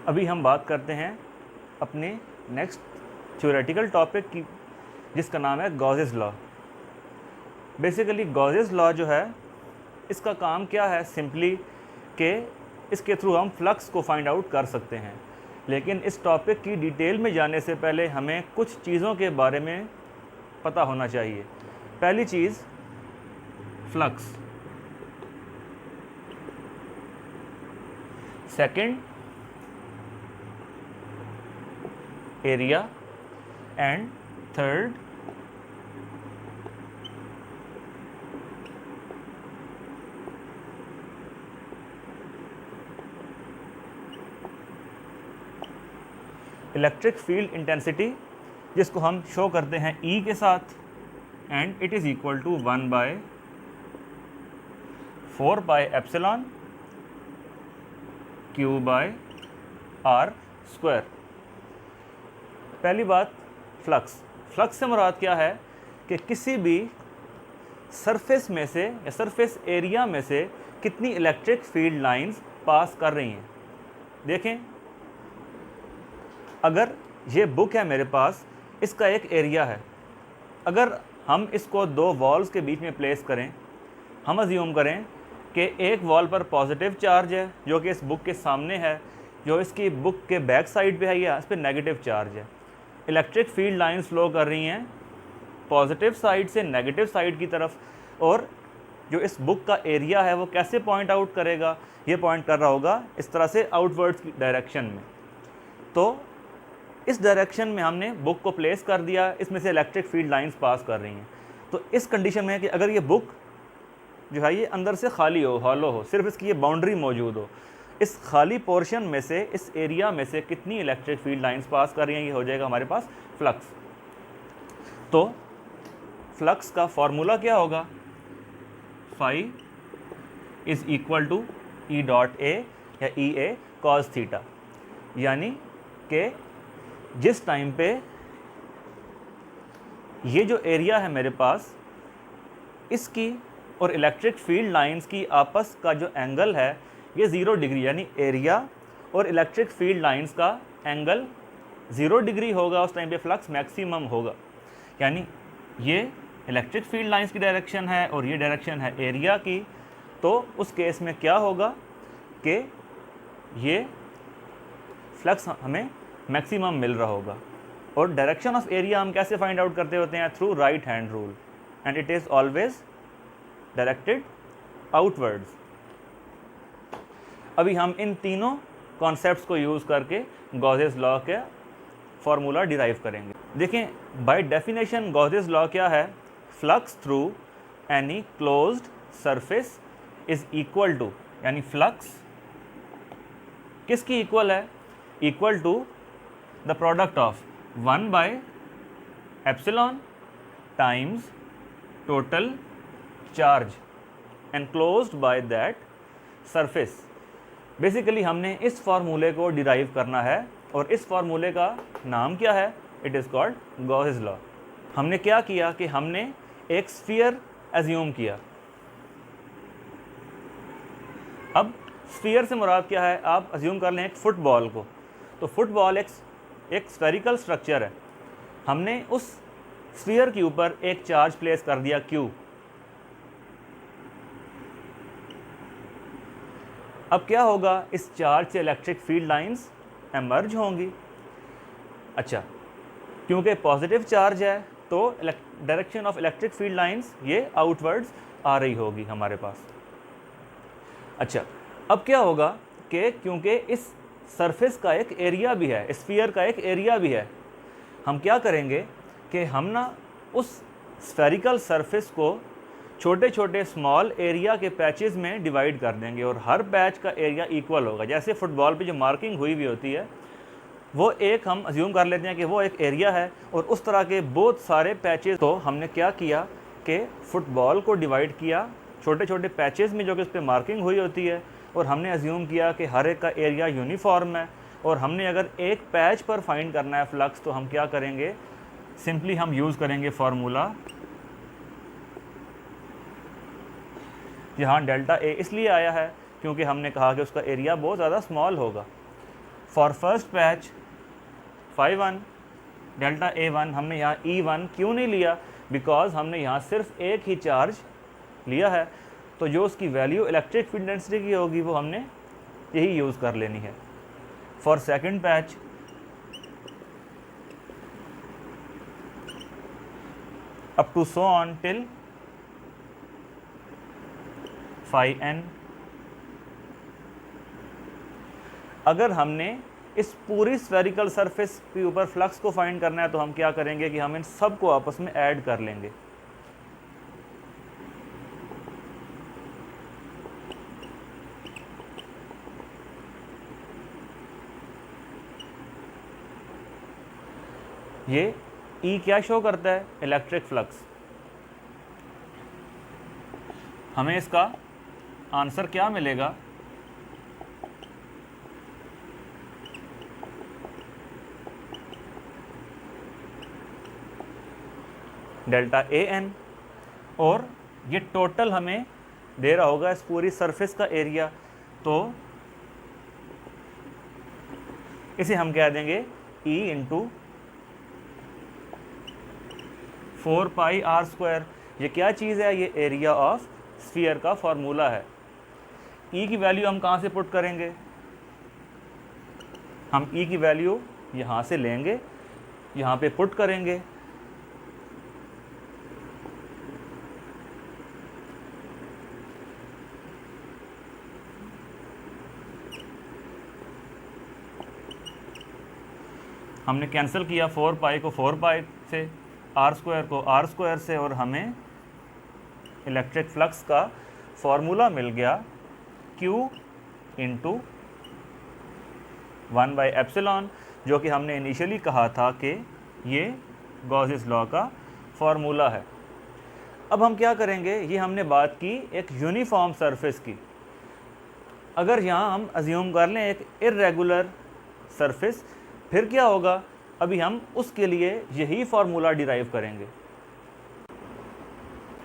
अभी हम बात करते हैं अपने नेक्स्ट थ्योरेटिकल टॉपिक की, जिसका नाम है Gauss's law. Basically Gauss's law जो है, इसका काम क्या है, सिंपली कि इसके थ्रू हम फ्लक्स को फाइंड आउट कर सकते हैं। लेकिन इस टॉपिक की डिटेल में जाने से पहले हमें कुछ चीज़ों के बारे में पता होना चाहिए। पहली चीज़ flux, second area and third electric field intensity, जिसको हम शो करते हैं E के साथ, and it is equal to 1/4πε Q/r²। पहली बात फ्लक्स। फ्लक्स से मुराद क्या है कि किसी भी सरफेस में से या सरफेस एरिया में से कितनी इलेक्ट्रिक फील्ड लाइंस पास कर रही हैं। देखें, अगर ये बुक है मेरे पास, इसका एक एरिया है। अगर हम इसको दो वॉल्स के बीच में प्लेस करें, हम अज्यूम करें कि एक वॉल पर पॉजिटिव चार्ज है जो कि इस बुक के सामने है, जो इसकी बुक के बैक साइड पे है, या इस पर नेगेटिव चार्ज है। इलेक्ट्रिक फील्ड लाइंस फ्लो कर रही हैं पॉजिटिव साइड से नेगेटिव साइड की तरफ, और जो इस बुक का एरिया है वो कैसे पॉइंट आउट करेगा, ये पॉइंट कर रहा होगा इस तरह से आउटवर्ड्स की डायरेक्शन में। तो इस डायरेक्शन में हमने बुक को प्लेस कर दिया, इसमें से इलेक्ट्रिक फील्ड लाइंस पास कर रही हैं। तो इस कंडीशन में है कि अगर ये बुक जो है ये अंदर से खाली हो, हॉलो हो, सिर्फ इसकी ये बाउंड्री मौजूद हो, इस खाली पोर्शन में से, इस एरिया में से कितनी इलेक्ट्रिक फील्ड लाइंस पास कर रही हैं, ये हो जाएगा हमारे पास फ्लक्स। तो फ्लक्स का फॉर्मूला क्या होगा, phi is equal to E.A या EA cos थीटा। यानी कि जिस टाइम पे ये जो एरिया है मेरे पास, इसकी और इलेक्ट्रिक फील्ड लाइंस की आपस का जो एंगल है ये 0 डिग्री, यानी एरिया और इलेक्ट्रिक फील्ड लाइंस का एंगल 0 डिग्री होगा, उस टाइम पे फ्लक्स मैक्सिमम होगा। यानी ये इलेक्ट्रिक फील्ड लाइंस की डायरेक्शन है और ये डायरेक्शन है एरिया की। तो उस केस में क्या होगा कि ये फ्लक्स हमें मैक्सिमम मिल रहा होगा। और डायरेक्शन ऑफ एरिया हम कैसे फाइंड आउट करते होते हैं, through right hand rule, and it is always directed outwards. अभी हम इन तीनों कॉन्सेप्ट्स को यूज़ करके गॉसेस लॉ का फॉर्मूला डिराइव करेंगे। देखें, बाय डेफिनेशन गॉसेस लॉ क्या है, flux through any closed surface is equal to, यानी फ्लक्स किसकी इक्वल है, equal to the product of 1/ε times total charge enclosed by that surface. Basically हमने इस फार्मूले को डिराइव करना है, और इस फार्मूले का नाम क्या है, it is called Gauss's law. हमने क्या किया कि हमने एक स्फीयर एज्यूम किया। अब स्फीयर से मुराद क्या है, आप अज्यूम कर लें एक फुटबॉल को। तो फुटबॉल एक स्फेरिकल स्ट्रक्चर है। हमने उस स्फीयर के ऊपर एक चार्ज प्लेस कर दिया Q। अब क्या होगा, इस चार्ज से इलेक्ट्रिक फील्ड लाइंस एमर्ज होंगी। अच्छा, क्योंकि पॉजिटिव चार्ज है तो direction of electric field lines ये आउटवर्ड्स आ रही होगी हमारे पास। अच्छा, अब क्या होगा कि क्योंकि इस सरफेस का एक एरिया भी है, स्फीयर का एक एरिया भी है, हम क्या करेंगे कि हम ना उस स्फेरिकल सरफेस को छोटे छोटे स्मॉल एरिया के पैचेस में डिवाइड कर देंगे, और हर पैच का एरिया इक्वल होगा। जैसे फुटबॉल पे जो मार्किंग हुई हुई होती है, वो एक हम अज्यूम कर लेते हैं कि वो एक एरिया है, और उस तरह के बहुत सारे पैचेस। तो हमने क्या किया कि फुटबॉल को डिवाइड किया छोटे छोटे पैचेस में जो कि उस पर मार्किंग हुई होती है, और हमने अज्यूम किया कि हर एक का एरिया यूनिफॉर्म है। और हमने अगर एक पैच पर फाइंड करना है फ्लक्स, तो हम क्या करेंगे, सिंपली हम यूज़ करेंगे फार्मूला, यहाँ डेल्टा ए इसलिए आया है क्योंकि हमने कहा कि उसका एरिया बहुत ज़्यादा स्मॉल होगा। For first patch phi1 delta A1, हमने यहाँ E1 क्यों नहीं लिया, बिकॉज हमने यहाँ सिर्फ एक ही चार्ज लिया है, तो जो उसकी वैल्यू इलेक्ट्रिक फील्ड डेंसिटी की होगी वो हमने यही यूज़ कर लेनी है। For second patch up to so on till phi n, अगर हमने इस पूरी स्फेरिकल सरफेस के ऊपर फ्लक्स को फाइंड करना है तो हम क्या करेंगे कि हम इन सब को आपस में ऐड कर लेंगे। ये E क्या शो करता है, इलेक्ट्रिक फ्लक्स। हमें इसका आंसर क्या मिलेगा, डेल्टा AN, और ये टोटल हमें दे रहा होगा इस पूरी सरफेस का एरिया, तो इसे हम कह देंगे E into 4 pi r square. ये क्या चीज़ है, ये एरिया ऑफ स्फीयर का फॉर्मूला है। E की वैल्यू हम कहाँ से पुट करेंगे, हम E की वैल्यू यहाँ से लेंगे, यहाँ पे पुट करेंगे, हमने कैंसिल किया 4 पाई को 4 पाई से, आर स्क्वायर को आर स्क्वायर से, और हमें इलेक्ट्रिक फ्लक्स का फॉर्मूला मिल गया Q इंटू 1/एप्सिलॉन, जो कि हमने इनिशियली कहा था कि ये गॉसेस लॉ का फॉर्मूला है। अब हम क्या करेंगे, ये हमने बात की एक यूनिफॉर्म सरफेस की। अगर यहाँ हम अज्यूम कर लें एक इर्रेगुलर सरफेस, फिर क्या होगा, अभी हम उसके लिए यही फार्मूला डिराइव करेंगे।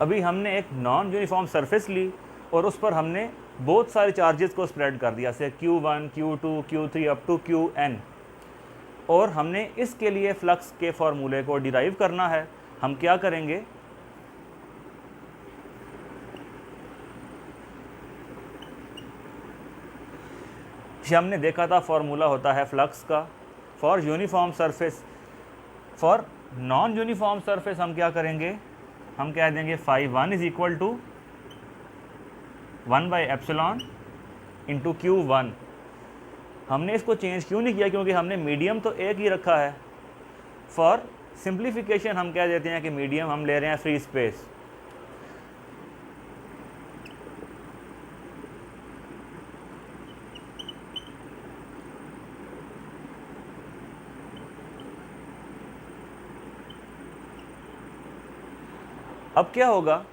अभी हमने एक नॉन यूनिफॉर्म सरफेस ली और उस पर हमने बहुत सारे चार्जेस को स्प्रेड कर दिया, जैसे Q1, Q2, Q3 up to Qn, और हमने इसके लिए फ्लक्स के फॉर्मूले को डिराइव करना है। हम क्या करेंगे, हमने देखा था फॉर्मूला होता है फ्लक्स का for uniform surface. For non uniform surface हम क्या करेंगे, हम कह देंगे phi1 इज इक्वल टू 1/एप्सिलॉन इंटू Q1। हमने इसको चेंज क्यों नहीं किया, क्योंकि हमने मीडियम तो एक ही रखा है। फॉर सिंप्लीफिकेशन हम कह देते हैं कि मीडियम हम ले रहे हैं फ्री स्पेस। अब क्या होगा,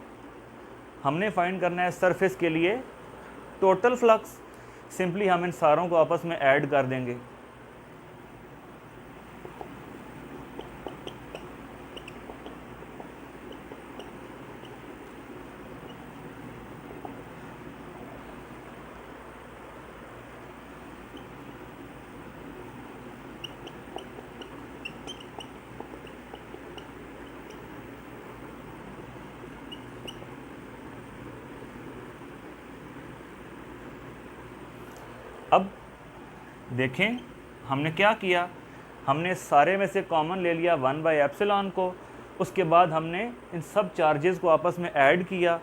हमने फाइंड करना है सरफेस के लिए टोटल फ्लक्स। सिंपली हम इन सारों को आपस में ऐड कर देंगे। अब देखें हमने क्या किया, हमने सारे में से कॉमन ले लिया 1/एप्सिलॉन को, उसके बाद हमने इन सब चार्जेस को आपस में ऐड किया।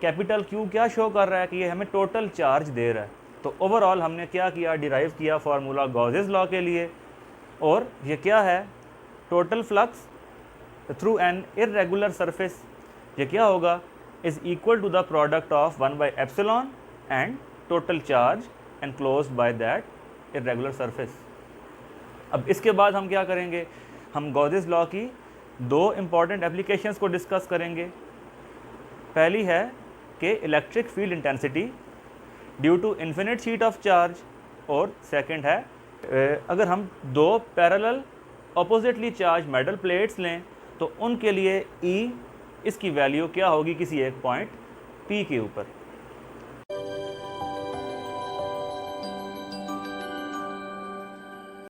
कैपिटल Q क्या शो कर रहा है कि ये हमें टोटल चार्ज दे रहा है। तो ओवरऑल हमने क्या किया, डिराइव किया फार्मूला गॉसेस लॉ के लिए, और ये क्या है, total flux through an irregular surface, ये क्या होगा, is equal to the product of 1/एप्सिलॉन and total charge enclosed by that irregular surface। अब इसके बाद हम क्या करेंगे, हम गॉसेस लॉ की दो इम्पॉर्टेंट एप्लीकेशंस को डिस्कस करेंगे। पहली है कि electric field intensity due to infinite sheet of charge, और सेकंड है अगर हम दो parallel oppositely charge metal plates लें तो उनके लिए E इसकी वैल्यू क्या होगी किसी एक पॉइंट P के ऊपर।